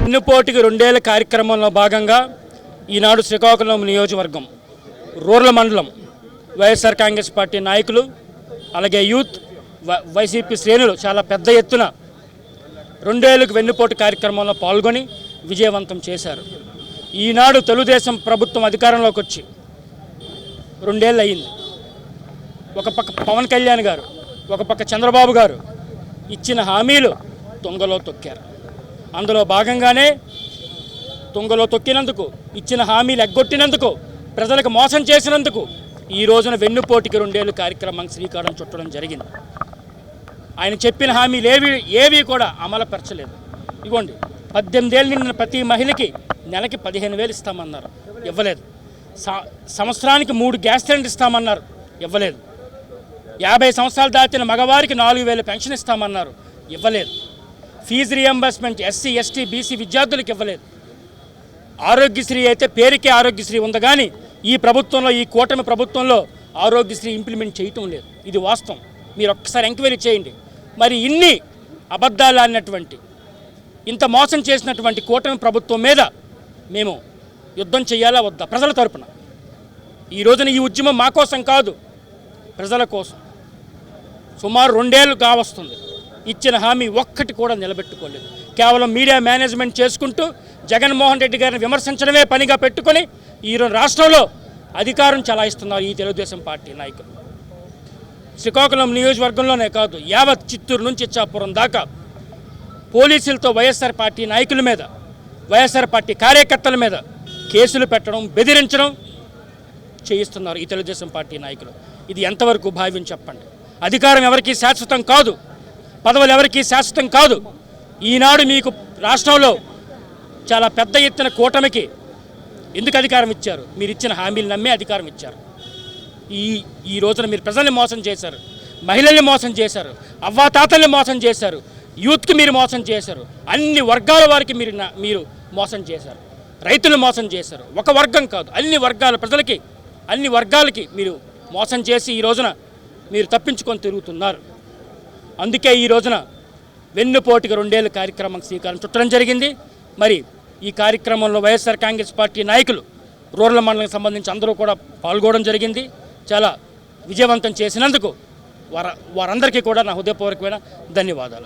వెన్నుపోటుకి 2 ఏళ్ల కార్యక్రమంలో భాగంగా ఈనాడు శ్రీకాకుళం నియోజకవర్గం రూరల్ మండలం వైఎస్ఆర్ కాంగ్రెస్ పార్టీ నాయకులు అలాగే యూత్ వైసీపీ శ్రేణులు చాలా పెద్ద ఎత్తున 2 ఏళ్లకు వెన్నుపోటు కార్యక్రమంలో పాల్గొని విజయవంతం చేశారు. ఈనాడు తెలుగుదేశం ప్రభుత్వం అధికారంలోకి వచ్చి 2 ఏళ్ళు అయింది. ఒక పక్క పవన్ కళ్యాణ్ గారు, ఒక పక్క చంద్రబాబు గారు ఇచ్చిన హామీలు తుంగలో తొక్కారు. అందులో భాగంగానే తుంగలో తొక్కినందుకు, ఇచ్చిన హామీలు ఎగ్గొట్టినందుకు, ప్రజలకు మోసం చేసినందుకు ఈ రోజున వెన్నుపోటుకి 2 ఏళ్ళు కార్యక్రమానికి శ్రీకారం చుట్టడం జరిగింది. ఆయన చెప్పిన హామీలు ఏవి కూడా అమలుపరచలేదు. ఇదిగోండి, 18 ఏళ్ళు నిండిన ప్రతి మహిళకి నెలకి 15,000 ఇస్తామన్నారు, ఇవ్వలేదు. సంవత్సరానికి 3 గ్యాస్ సిలిండర్ ఇస్తామన్నారు, ఇవ్వలేదు. 50 సంవత్సరాలు దాటిన మగవారికి 4,000 పెన్షన్ ఇస్తామన్నారు, ఇవ్వలేదు. Fee reimbursement SC ST BC విద్యార్థులకు ఇవ్వలేదు. ఆరోగ్యశ్రీ అయితే పేరుకే ఆరోగ్యశ్రీ ఉంది కానీ ఈ ప్రభుత్వంలో, ఈ కూటమి ప్రభుత్వంలో ఆరోగ్యశ్రీ ఇంప్లిమెంట్ చేయటం లేదు. ఇది వాస్తవం. మీరు ఒక్కసారి ఎంక్వైరీ చేయండి. మరి ఇన్ని అబద్ధాలు ఆడినటువంటి, ఇంత మోసం చేసినటువంటి కూటమి ప్రభుత్వం మీద మేము యుద్ధం చేయాలా వద్దా? ప్రజల తరపున ఈ రోజున ఈ ఉద్యమం మా కోసం కాదు, ప్రజల కోసం. సుమారు 2 ఏళ్ళు కావస్తుంది. ఇచ్చిన హామీ ఒక్కటి కూడా నిలబెట్టుకోలేదు. కేవలం మీడియా మేనేజ్మెంట్ చేసుకుంటూ జగన్మోహన్ రెడ్డి గారిని విమర్శించడమే పనిగా పెట్టుకొని ఈరోజు రాష్ట్రంలో అధికారం చలాయిస్తున్నారు ఈ తెలుగుదేశం పార్టీ నాయకులు. శ్రీకాకుళం నియోజకవర్గంలోనే కాదు, యావత్ చిత్తూరు నుంచి ఇచ్చాపురం దాకా పోలీసులతో వైఎస్ఆర్ పార్టీ నాయకుల మీద, వైఎస్ఆర్ పార్టీ కార్యకర్తల మీద కేసులు పెట్టడం, బెదిరించడం చేయిస్తున్నారు ఈ తెలుగుదేశం పార్టీ నాయకులు. ఇది ఎంతవరకు భావ్యం చెప్పండి? అధికారం ఎవరికీ శాశ్వతం కాదు, పదవులు ఎవరికీ శాశ్వతం కాదు. ఈనాడు మీకు రాష్ట్రంలో చాలా పెద్ద ఎత్తున కూటమికి ఎందుకు అధికారం ఇచ్చారు? మీరు ఇచ్చిన హామీలు నమ్మే అధికారం ఇచ్చారు. ఈ రోజున మీరు ప్రజల్ని మోసం చేశారు, మహిళల్ని మోసం చేశారు, అవ్వాతాతల్ని మోసం చేశారు, యూత్కి మీరు మోసం చేశారు, అన్ని వర్గాల వారికి మీరు మోసం చేశారు, రైతులు మోసం చేశారు. ఒక వర్గం కాదు, అన్ని వర్గాల ప్రజలకి, అన్ని వర్గాలకి మీరు మోసం చేసి ఈ రోజున మీరు తప్పించుకొని తిరుగుతున్నారు. అందుకే ఈ రోజున వెన్నుపోటుకి 2 ఏళ్ళ కార్యక్రమం శ్రీకారం చుట్టడం జరిగింది. మరి ఈ కార్యక్రమంలో వైఎస్ఆర్ కాంగ్రెస్ పార్టీ నాయకులు రూరల్ మండలానికి సంబంధించి అందరూ కూడా పాల్గొనడం జరిగింది. చాలా విజయవంతం చేసినందుకు వారందరికీ కూడా నా హృదయపూర్వకమైన ధన్యవాదాలు.